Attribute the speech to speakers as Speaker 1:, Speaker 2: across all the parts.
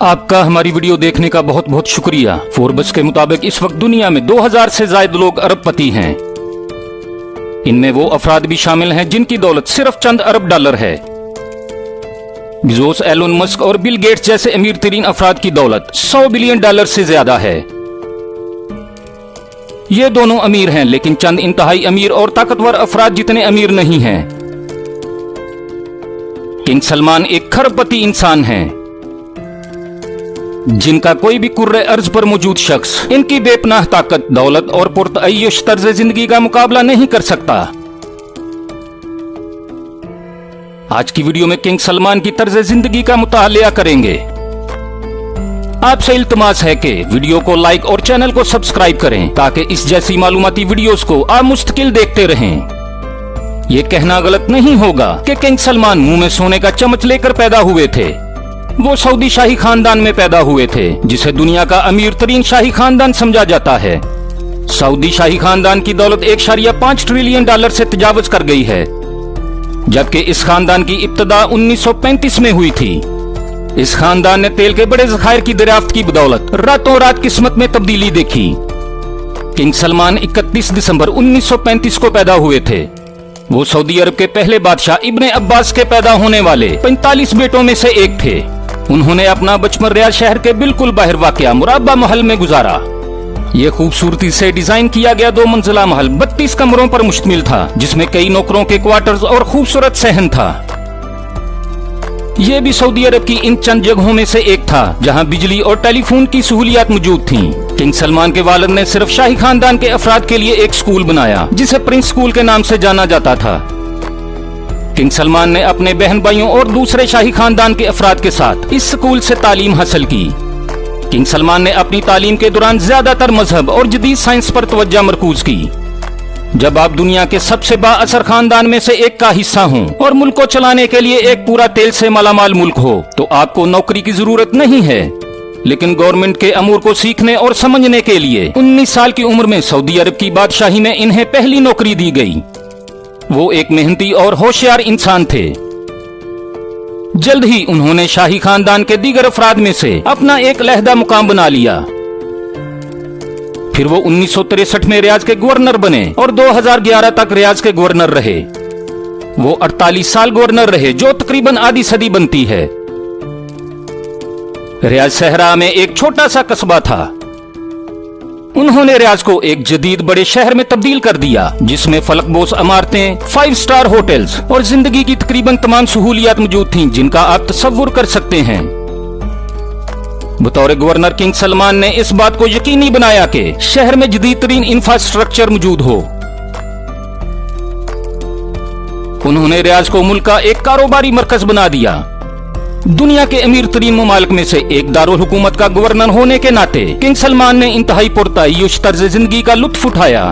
Speaker 1: आपका हमारी वीडियो देखने का बहुत बहुत शुक्रिया। फोर्ब्स के मुताबिक इस वक्त दुनिया में 2000 से ज्यादा लोग अरबपति हैं। इनमें वो अफराद भी शामिल हैं जिनकी दौलत सिर्फ चंद अरब डॉलर है। बिजोस, एलोन मस्क और बिल गेट्स जैसे अमीर तरीन अफराद की दौलत 100 बिलियन डॉलर से ज्यादा है। ये दोनों अमीर हैं, लेकिन चंद इंतहाई अमीर और ताकतवर अफराद जितने अमीर नहीं हैं। किंग सलमान एक खरबपति इंसान हैं, जिनका कोई भी कुर्रे अर्ज पर मौजूद शख्स इनकी बेपनाह ताकत, दौलत और पुरतअय्युश तर्ज जिंदगी का मुकाबला नहीं कर सकता। आज की वीडियो में किंग सलमान की तर्ज जिंदगी का मुतालिया करेंगे। आपसे इल्तमास है कि वीडियो को लाइक और चैनल को सब्सक्राइब करें ताकि इस जैसी मालूमाती वीडियोस को आप मुस्तकिल देखते रहें। ये कहना गलत नहीं होगा कि किंग सलमान मुंह में सोने का चम्मच लेकर पैदा हुए थे। वो सऊदी शाही खानदान में पैदा हुए थे, जिसे दुनिया का अमीर तरीन शाही खानदान समझा जाता है। सऊदी शाही खानदान की दौलत 1.5 ट्रिलियन डॉलर से तजावज कर गई है, जबकि इस खानदान की इब्तदा 1935 में हुई थी। इस खानदान ने तेल के बड़े ज़खायर की दरियाफ्त की बदौलत रातों रात किस्मत में तब्दीली देखी। किंग सलमान 31 दिसंबर 1935 को पैदा हुए थे। वो सऊदी अरब के पहले बादशाह इब्ने अब्बास के पैदा होने वाले 45 बेटों में से एक थे। उन्होंने अपना बचपन रियाद शहर के बिल्कुल बाहर वाक़या मुराबा महल में गुजारा। ये खूबसूरती से डिजाइन किया गया 2 मंजिला महल 32 कमरों पर मुश्तमिल था, जिसमें कई नौकरों के क्वार्टर्स और खूबसूरत सहन था। ये भी सऊदी अरब की इन चंद जगहों में से एक था जहां बिजली और टेलीफोन की सहूलियात मौजूद थीं। किंग सलमान के वालिद ने सिर्फ शाही खानदान के अफराद के लिए एक स्कूल बनाया, जिसे प्रिंस स्कूल के नाम से जाना जाता था। किंग सलमान ने अपने बहन भाइयों और दूसरे शाही खानदान के अफराद के साथ इस स्कूल से तालीम हासिल की। किंग सलमान ने अपनी तालीम के दौरान ज्यादातर मजहब और जदीद साइंस पर तवज्जो मरकूज की। जब आप दुनिया के सबसे बाअसर खानदान में से एक का हिस्सा हों और मुल्क को चलाने के लिए एक पूरा तेल से मालामाल मुल्क हो, तो आपको नौकरी की जरूरत नहीं है। लेकिन गवर्नमेंट के अमूर को सीखने और समझने के लिए 19 साल की उम्र में सऊदी अरब की बादशाही में इन्हें पहली नौकरी दी गई। वो एक मेहनती और होशियार इंसान थे। जल्द ही उन्होंने शाही खानदान के दीगर अफराद में से अपना एक लहदा मुकाम बना लिया। फिर वो 1963 में रियाज के गवर्नर बने और 2011 तक रियाज के गवर्नर रहे। वो 48 साल गवर्नर रहे, जो तकरीबन आधी सदी बनती है। रियाज सहरा में एक छोटा सा कस्बा था। उन्होंने रियाज को एक जदीद बड़े शहर में तब्दील कर दिया, जिसमें फलकबोस इमारतें, 5 स्टार होटल्स और जिंदगी की तकरीबन तमाम सहूलियात मौजूद थीं जिनका आप तसव्वुर कर सकते हैं। बतौर गवर्नर किंग सलमान ने इस बात को यकीनी बनाया कि शहर में जदीद तरीन इंफ्रास्ट्रक्चर मौजूद हो। उन्होंने रियाज को मुल्क का एक कारोबारी मरकज बना दिया। दुनिया के अमीर तरीन ममालिक में से एक दारुल हुकूमत का गवर्नर होने के नाते किंग सलमान ने इंतहाई पुरतअय्युश तर्ज जिंदगी का लुत्फ उठाया।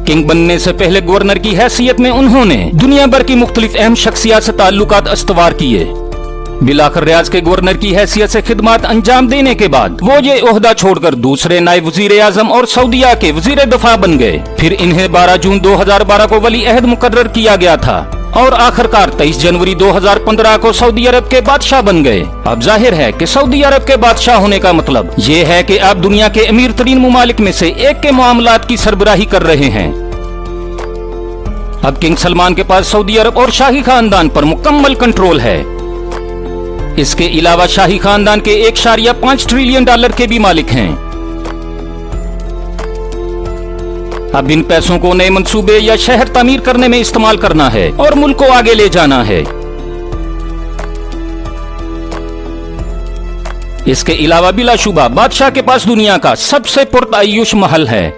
Speaker 1: किंग बनने से पहले गवर्नर की हैसियत में उन्होंने दुनिया भर की मुख्तलिफ अहम शख्सियात से ताल्लुकात अस्तवार किए। बिलाखिर रियाज के गवर्नर की हैसियत से खिदमत अंजाम देने के बाद वो ये ओहदा छोड़कर दूसरे नायब वजीर आजम और सऊदीया के वजीर दफा बन गए। फिर इन्हें 12 जून 2012 को वली अहद मुकर्रर किया गया था और आखिरकार 23 जनवरी 2015 को सऊदी अरब के बादशाह बन गए। अब जाहिर है कि सऊदी अरब के बादशाह होने का मतलब ये है कि आप दुनिया के अमीर तरीन मुमालिक में से एक के मामलात की सरबराही कर रहे हैं। अब किंग सलमान के पास सऊदी अरब और शाही खानदान पर मुकम्मल कंट्रोल है। इसके अलावा शाही खानदान के 1.5 ट्रिलियन डॉलर के भी मालिक हैं। अब इन पैसों को नए मंसूबे या शहर तामीर करने में इस्तेमाल करना है और मुल्क को आगे ले जाना है। इसके अलावा बिलाशुबा बादशाह के पास दुनिया का सबसे पुरतअय्युश महल है।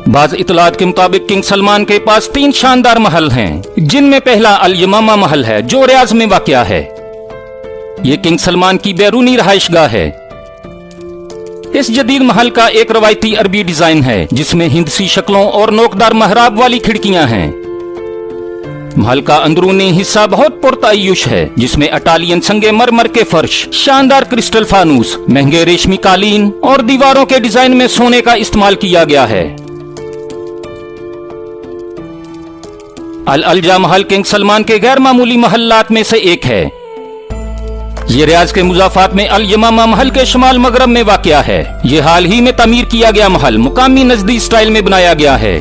Speaker 1: बाज़ इतलात के मुताबिक किंग सलमान के पास 3 शानदार महल हैं, जिनमें पहला अल यमामा महल है जो रियाज में वाक़या है। ये किंग सलमान की बैरूनी रहायशगाह है। इस जदीद महल का एक रवायती अरबी डिजाइन है, जिसमें हिंदसी शक्लों और नोकदार महराब वाली खिड़कियां हैं। महल का अंदरूनी हिस्सा बहुत पुरतअय्युश है, जिसमें इटालियन संगे मरमर के फर्श, शानदार क्रिस्टल फानूस, महंगे रेशमी कालीन और दीवारों के डिजाइन में सोने का इस्तेमाल किया गया है। अल अलजा महल किंग सलमान के गैर मामूली महल्लात में से एक है। ये रियाज के मुजाफात में अल यमामा महल के शमाल मगरब में वाक़या है। ये हाल ही में तामीर किया गया महल मुकामी नजदी स्टाइल में बनाया गया है।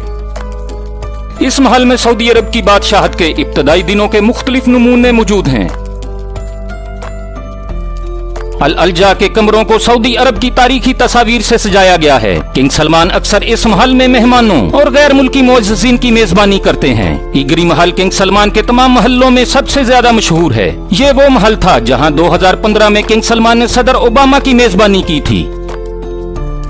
Speaker 1: इस महल में सऊदी अरब की बादशाहत के इब्तदाई दिनों के मुख्तलिफ नमूने मौजूद हैं। अल अलजा के कमरों को सऊदी अरब की तारीखी तस्वीर से सजाया गया है। किंग सलमान अक्सर इस महल में मेहमानों और गैर मुल्की मुअज़्ज़िज़ीन की मेजबानी करते हैं। ईगरी महल किंग सलमान के तमाम महलों में सबसे ज्यादा मशहूर है। ये वो महल था जहां 2015 में किंग सलमान ने सदर ओबामा की मेजबानी की थी।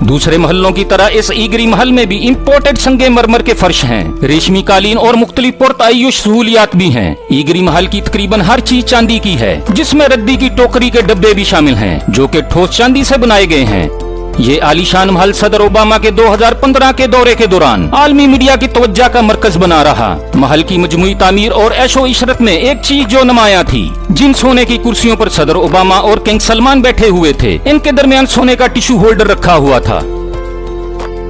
Speaker 1: दूसरे महलों की तरह इस ईगरी महल में भी इम्पोर्टेड संगे मरमर के फर्श हैं, रेशमी कालीन और मुख्तलिफ पुरतायुश सहूलियात भी हैं। ईगरी महल की तकरीबन हर चीज चांदी की है, जिसमें रद्दी की टोकरी के डब्बे भी शामिल हैं, जो कि ठोस चांदी से बनाए गए हैं। ये आलीशान महल सदर ओबामा के 2015 के दौरे के दौरान आलमी मीडिया की तवज्जो का मरकज बना रहा। महल की मजमूई तामीर और ऐशो इशरत में एक चीज जो नुमाया थी, जिन सोने की कुर्सियों पर सदर ओबामा और किंग सलमान बैठे हुए थे, इनके दरमियान सोने का टिश्यू होल्डर रखा हुआ था।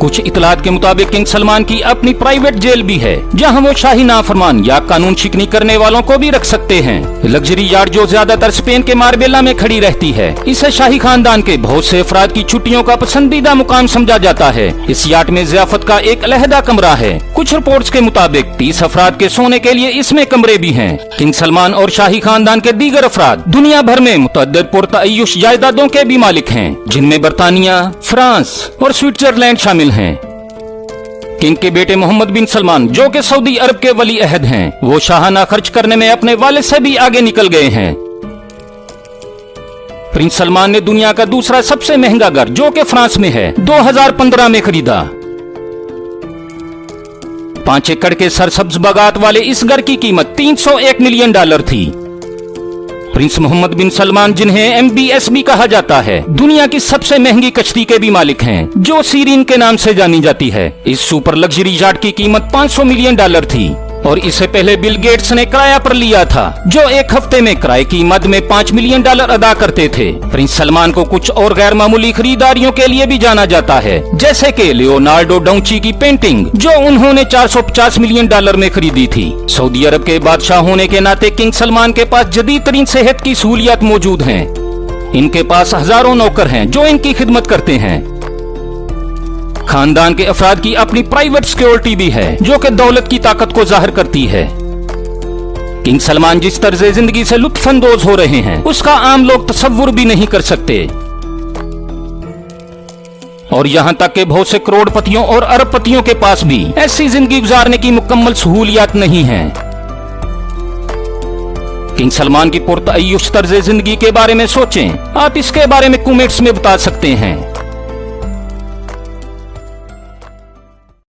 Speaker 1: कुछ इतलात के मुताबिक किंग सलमान की अपनी प्राइवेट जेल भी है, जहां वो शाही नाफरमान या कानून शिकनी करने वालों को भी रख सकते हैं। लग्जरी यार्ड जो ज्यादातर स्पेन के मार्बेला में खड़ी रहती है, इसे शाही खानदान के बहुत से अफराद की छुट्टियों का पसंदीदा मुकाम समझा जाता है। इस यार्ड में ज़ियाफत का एक अलहदा कमरा है। कुछ रिपोर्ट्स के मुताबिक 30 अफराद के सोने के लिए इसमें कमरे भी हैं। किंग सलमान और शाही खानदान के दीगर अफराद दुनिया भर में मुतअद्दिद पुरतायुश जायदादों के भी मालिक हैं, जिनमें बरतानिया, फ्रांस और स्विट्जरलैंड शामिल हैं। किंग के बेटे मोहम्मद बिन सलमान, जो कि सऊदी अरब के वली अहद हैं, वो शाहाना खर्च करने में अपने वालिद से भी आगे निकल गए हैं। प्रिंस सलमान ने दुनिया का दूसरा सबसे महंगा घर, जो कि फ्रांस में है, 2015 में खरीदा। 5 एकड़ के सरसब्ज बागात वाले इस घर की कीमत $301 मिलियन थी। प्रिंस मोहम्मद बिन सलमान, जिन्हें MBS भी कहा जाता है, दुनिया की सबसे महंगी कश्ती के भी मालिक हैं, जो सीरीन के नाम से जानी जाती है। इस सुपर लग्जरी याट की कीमत $500 मिलियन थी और इससे पहले बिल गेट्स ने किराया पर लिया था, जो एक हफ्ते में किराए की मद में $5 मिलियन अदा करते थे। प्रिंस सलमान को कुछ और गैर मामूली खरीदारियों के लिए भी जाना जाता है, जैसे कि लियोनार्डो डाउंची की पेंटिंग, जो उन्होंने $450 मिलियन में खरीदी थी। सऊदी अरब के बादशाह होने के नाते किंग सलमान के पास जदीद तरीन सेहत की सहूलियात मौजूद हैं। इनके पास हजारों नौकर हैं जो इनकी खिदमत करते हैं। खानदान के अफराद की अपनी प्राइवेट सिक्योरिटी भी है, जो कि दौलत की ताकत को जाहिर करती है। किंग सलमान जिस तर्ज जिंदगी से लुत्फानंदोज हो रहे हैं, उसका आम लोग तसव्वुर भी नहीं कर सकते। और यहाँ तक कि बहुत से करोड़पतियों और अरबपतियों के पास भी ऐसी जिंदगी गुजारने की मुकम्मल सहूलियात नहीं है। किंग सलमान की पुरतअय्युश तर्ज जिंदगी के बारे में सोचें। आप इसके बारे में कमेंट्स में बता सकते हैं।